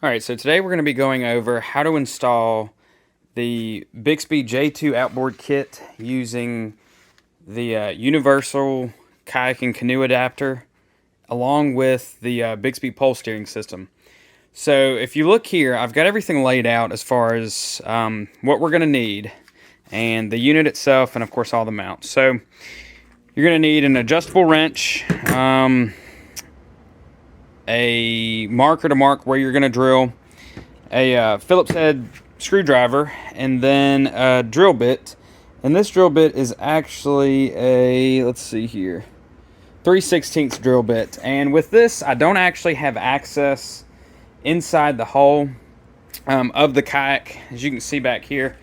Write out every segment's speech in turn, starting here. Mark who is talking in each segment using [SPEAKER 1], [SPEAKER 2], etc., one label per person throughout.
[SPEAKER 1] Alright, so today we're going to be going over how to install the Bixpy J-2 outboard kit using the universal kayak and canoe adapter along with the Bixpy pole steering system. So if you look here, I've got everything laid out as far as what we're going to need and the unit itself and of course all the mounts. So you're going to need an adjustable wrench, a marker to mark where you're going to drill, a Phillips head screwdriver, and then a drill bit. And this drill bit is actually a, let's see here, 3/16 drill bit. And with this, I don't actually have access inside the hull of the kayak. As you can see back here,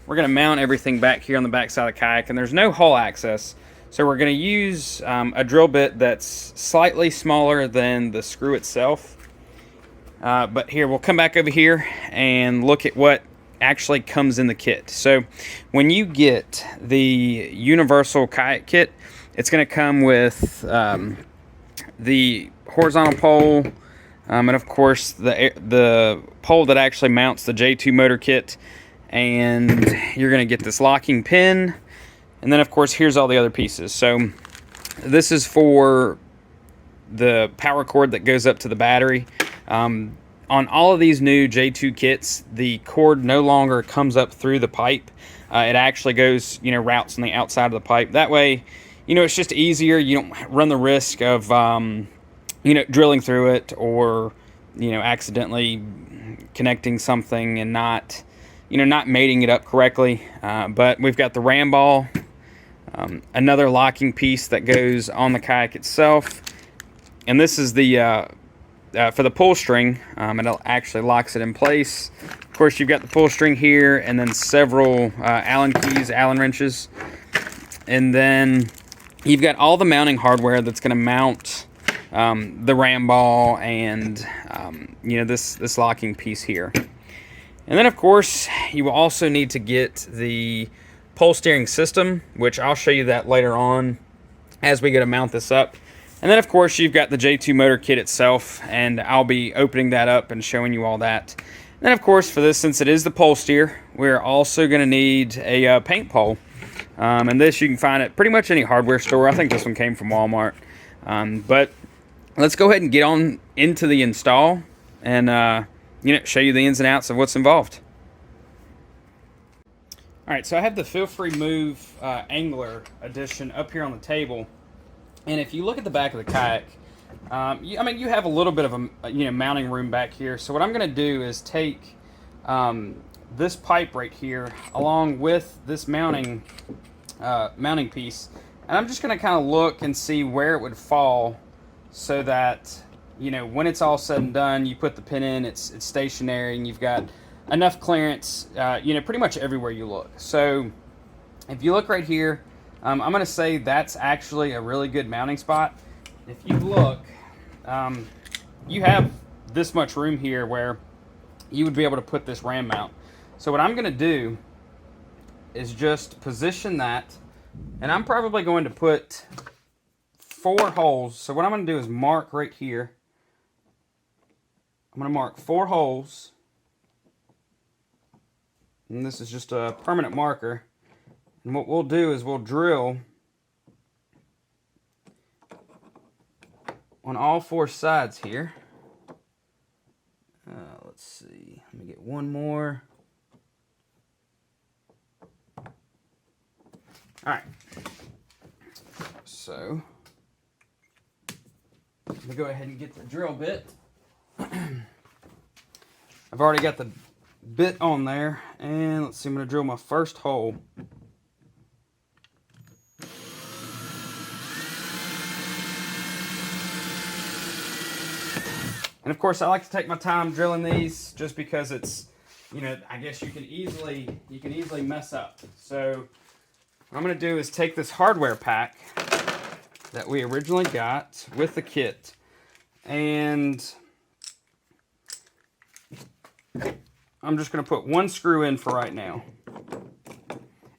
[SPEAKER 1] we're going to mount everything back here on the back side of the kayak, and there's no hull access. So we're going to use a drill bit that's slightly smaller than the screw itself. But here, we'll come back over here and look at what actually comes in the kit. So when you get the universal kayak kit, it's going to come with the horizontal pole, and of course the pole that actually mounts the J-2 motor kit. And you're going to get this locking pin. And then, of course, here's all the other pieces. So this is for the power cord that goes up to the battery. On all of these new J-2 kits, the cord no longer comes up through the pipe. It actually goes, routes on the outside of the pipe. That way, it's just easier. You don't run the risk of, drilling through it or, accidentally connecting something and not mating it up correctly. But we've got the ram ball. Another locking piece that goes on the kayak itself, and this is the for the pull string. It actually locks it in place. Of course, you've got the pull string here, and then several Allen keys, Allen wrenches, and then you've got all the mounting hardware that's going to mount the ram ball and this locking piece here. And then, of course, you will also need to get the pole steering system, which I'll show you that later on as we go to mount this up. And then, of course, you've got the J-2 motor kit itself, and I'll be opening that up and showing you all that. And then, of course, for this, since it is the pole steer, we're also going to need a paint pole. And this you can find at pretty much any hardware store. I think this one came from Walmart. But let's go ahead and get on into the install and show you the ins and outs of what's involved. Alright, so I have the Feelfree Move Angler edition up here on the table. And if you look at the back of the kayak, you have a little bit of a mounting room back here. So what I'm going to do is take this pipe right here along with this mounting piece, and I'm just going to kind of look and see where it would fall so that when it's all said and done, you put the pin in, it's stationary, and you've got enough clearance, pretty much everywhere you look. So if you look right here, I'm going to say that's actually a really good mounting spot. If you look, you have this much room here where you would be able to put this ram mount. So what I'm going to do is just position that, and I'm probably going to put 4 holes. So what I'm going to do is mark right here. I'm going to mark 4 holes. And this is just a permanent marker. And what we'll do is we'll drill on all 4 sides here. Let's see. Let me get one more. Alright. So, let me go ahead and get the drill bit. I've already got the bit on there, and let's see, I'm going to drill my first hole. And of course, I like to take my time drilling these just because it's, I guess you can easily mess up. So what I'm going to do is take this hardware pack that we originally got with the kit, and I'm just going to put 1 screw in for right now.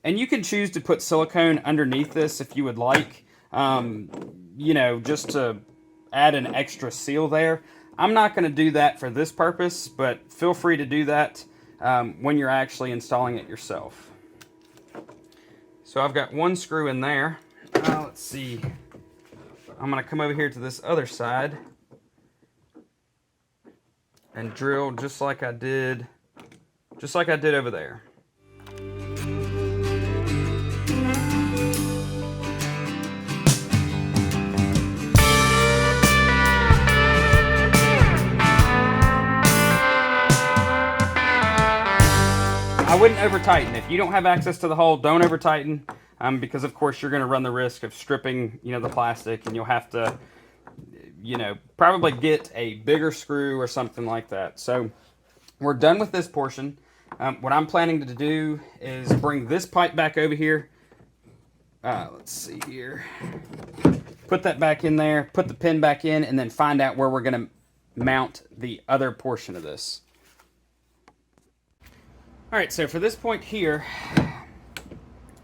[SPEAKER 1] And you can choose to put silicone underneath this if you would like, just to add an extra seal there. I'm not going to do that for this purpose, but feel free to do that when you're actually installing it yourself. So I've got one screw in there. Let's see. I'm going to come over here to this other side and drill just like I did over there. I wouldn't over tighten. If you don't have access to the hole, don't over tighten, because of course you're going to run the risk of stripping, the plastic, and you'll have to, probably get a bigger screw or something like that. So we're done with this portion. What I'm planning to do is bring this pipe back over here. Let's see here. Put that back in there, put the pin back in, and then find out where we're going to mount the other portion of this. All right, so for this point here,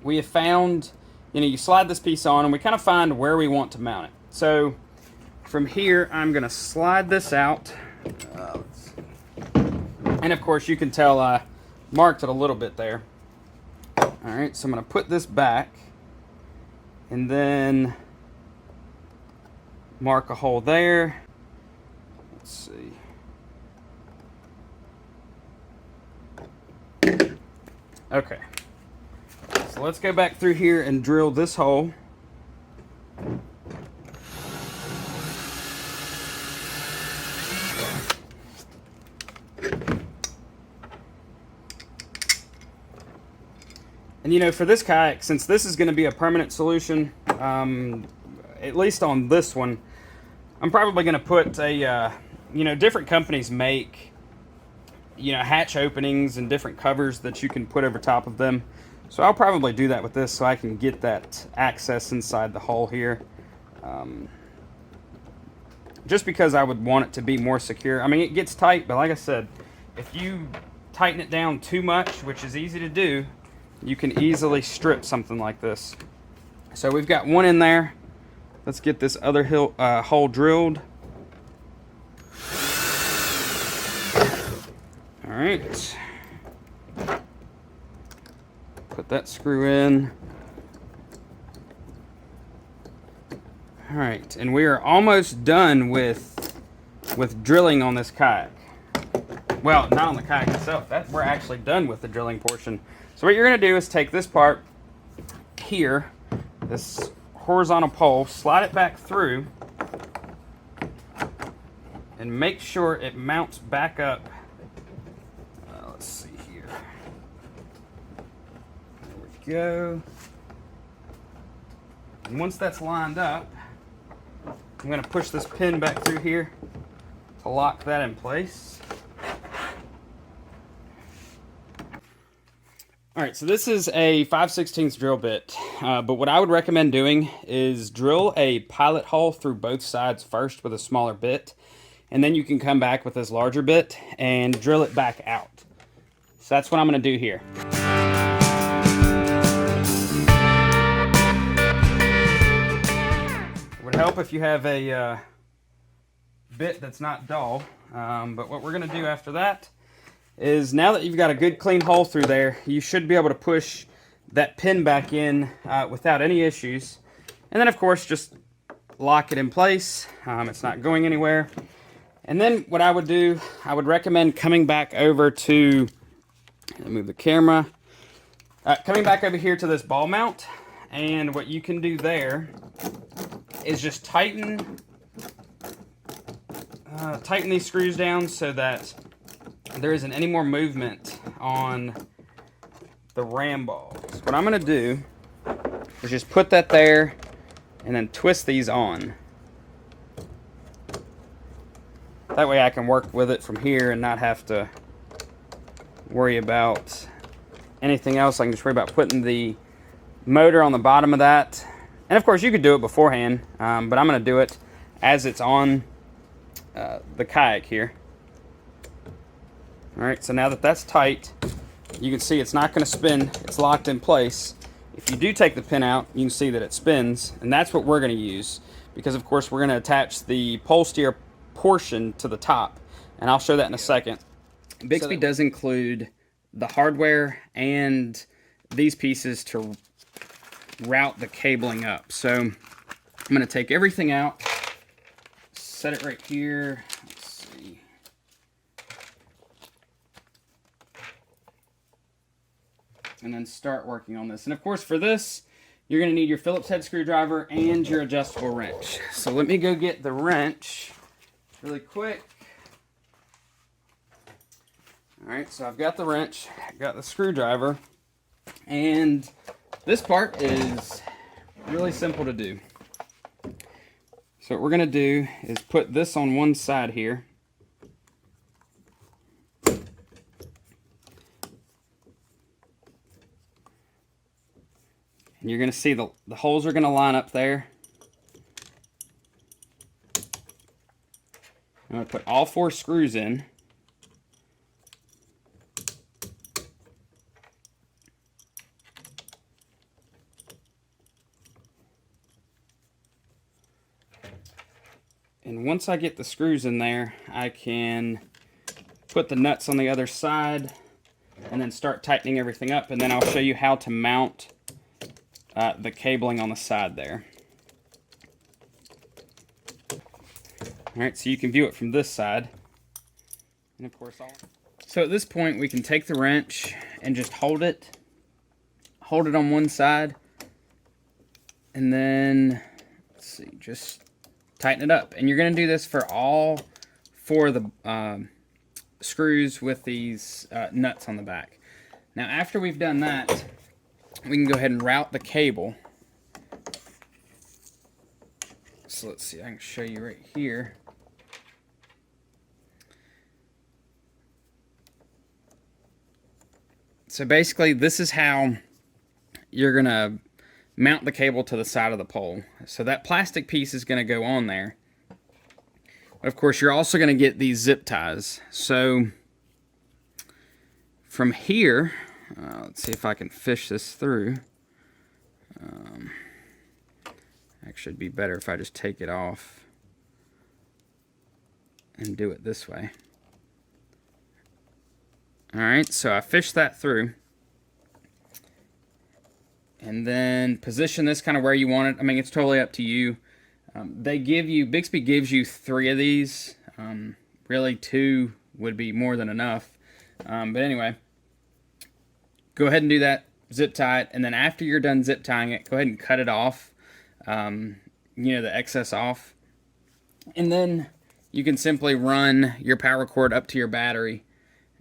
[SPEAKER 1] we have found, you slide this piece on and we kind of find where we want to mount it. So from here, I'm gonna slide this out. And of course you can tell I marked it a little bit there. All right, so I'm gonna put this back and then mark a hole there. Let's see. Okay, so let's go back through here and drill this hole. And for this kayak, since this is going to be a permanent solution, at least on this one, I'm probably going to put a, different companies make hatch openings and different covers that you can put over top of them. So I'll probably do that with this so I can get that access inside the hole here. Just because I would want it to be more secure. I mean, it gets tight, but like I said, if you tighten it down too much, which is easy to do, you can easily strip something like this. So we've got one in there. Let's get this other hole drilled. All right, put that screw in. All right, and we are almost done with drilling on this kayak. Well, not on the kayak itself. We're actually done with the drilling portion. So what you're going to do is take this part here, this horizontal pole, slide it back through, and make sure it mounts back up. Let's see here. There we go. And once that's lined up, I'm going to push this pin back through here to lock that in place. All right, so this is a 5/16 drill bit, but what I would recommend doing is drill a pilot hole through both sides first with a smaller bit, and then you can come back with this larger bit and drill it back out. So that's what I'm going to do here. It would help if you have a bit that's not dull, but what we're going to do after that is, now that you've got a good clean hole through there, you should be able to push that pin back in without any issues. And then of course just lock it in place. It's not going anywhere. And then what I would do, I would recommend coming back over to, move the camera, coming back over here to this ball mount, and what you can do there is just tighten these screws down so that there isn't any more movement on the ram balls. What I'm going to do is just put that there and then twist these on. That way I can work with it from here and not have to worry about anything else. I can just worry about putting the motor on the bottom of that. And of course you could do it beforehand, but I'm going to do it as it's on the kayak here. Alright, so now that that's tight, you can see it's not going to spin. It's locked in place. If you do take the pin out, you can see that it spins, and that's what we're going to use, because of course we're going to attach the pole portion to the top, and I'll show that in a second. Bixpy does include the hardware and these pieces to route the cabling up. So I'm going to take everything out, set it right here. Let's see. And then start working on this. And of course, for this, you're going to need your Phillips head screwdriver and your adjustable wrench. So let me go get the wrench really quick. All right, so I've got the wrench, got the screwdriver, and this part is really simple to do. So what we're going to do is put this on one side here. And you're going to see the holes are going to line up there. I'm going to put all 4 screws in. And once I get the screws in there, I can put the nuts on the other side and then start tightening everything up. And then I'll show you how to mount the cabling on the side there. Alright, so you can view it from this side. And of course, so at this point we can take the wrench and just hold it on one side, and then let's see, just tighten it up. And you're going to do this for all 4 of the screws with these nuts on the back. Now after we've done that, we can go ahead and route the cable. So let's see, I can show you right here. So basically, this is how you're going to mount the cable to the side of the pole. So that plastic piece is going to go on there. But of course, you're also going to get these zip ties. So from here, let's see if I can fish this through. Actually, it'd be better if I just take it off and do it this way. Alright, so I fished that through. And then position this kind of where you want it. I mean, it's totally up to you. Bixpy gives you 3 of these. Really, 2 would be more than enough. But anyway, go ahead and do that. Zip tie it. And then after you're done zip tying it, go ahead and cut it off. The excess off. And then you can simply run your power cord up to your battery,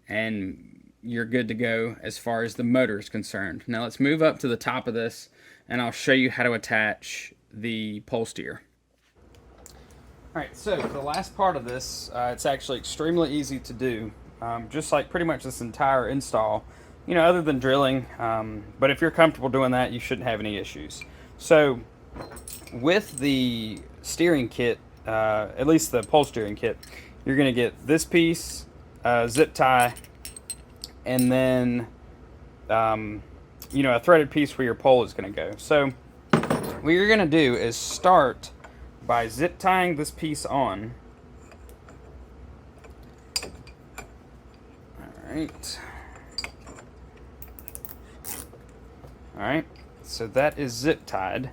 [SPEAKER 1] and you're good to go as far as the motor is concerned. Now let's move up to the top of this, and I'll show you how to attach the pole steer. Alright, so for the last part of this, it's actually extremely easy to do, just like pretty much this entire install, other than drilling, but if you're comfortable doing that, you shouldn't have any issues. So with the steering kit, at least the pole steering kit, you're going to get this piece, zip tie, and then a threaded piece where your pole is going to go. So what you're going to do is start by zip tying this piece on. Alright, so that is zip tied.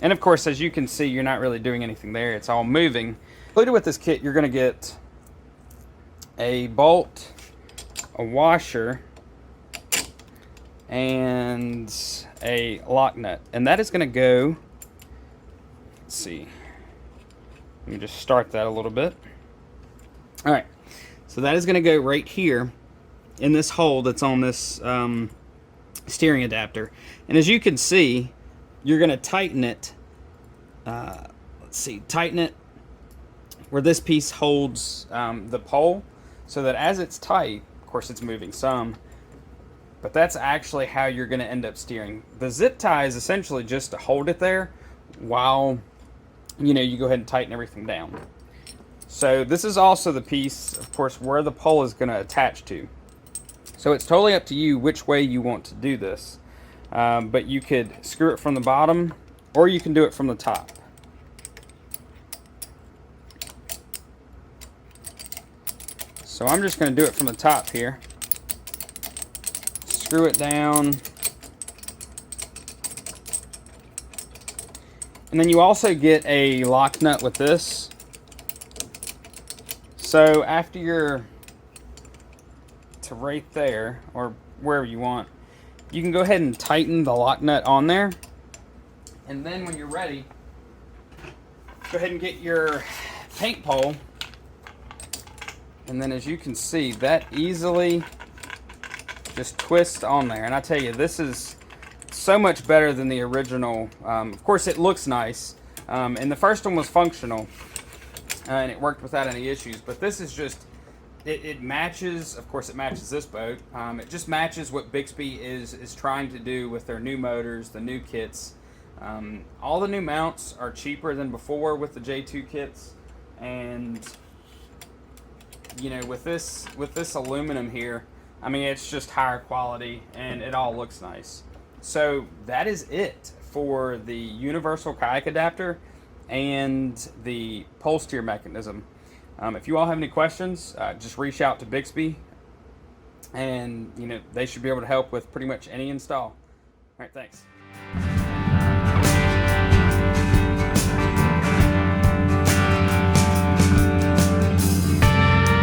[SPEAKER 1] And of course, as you can see, you're not really doing anything there. It's all moving. Included with this kit, you're going to get a bolt, a washer, and a lock nut. And that is going to go, let's see, let me just start that a little bit. Alright, so that is going to go right here in this hole that's on this steering adapter. And as you can see, you're going to tighten it, tighten it where this piece holds the pole, so that as it's tight, of course it's moving some, but that's actually how you're going to end up steering. The zip tie is essentially just to hold it there while you go ahead and tighten everything down. So this is also the piece, of course, where the pole is going to attach to. So it's totally up to you which way you want to do this. But you could screw it from the bottom, or you can do it from the top. So I'm just going to do it from the top here. Screw it down. And then you also get a lock nut with this. So after you're to right there, or wherever you want, you can go ahead and tighten the lock nut on there. And then when you're ready, go ahead and get your paint pole. And then as you can see, that easily just twists on there. And I tell you, this is so much better than the original. Of course, it looks nice. And the first one was functional. And it worked without any issues. But this is just, it matches, of course it matches this boat. It just matches what Bixpy is trying to do with their new motors, the new kits. All the new mounts are cheaper than before with the J-2 kits. And, you know, with this aluminum here, I mean, it's just higher quality and it all looks nice. So that is it for the universal kayak adapter and the pole steer mechanism. If you all have any questions, just reach out to Bixpy, and you know they should be able to help with pretty much any install. All right, thanks.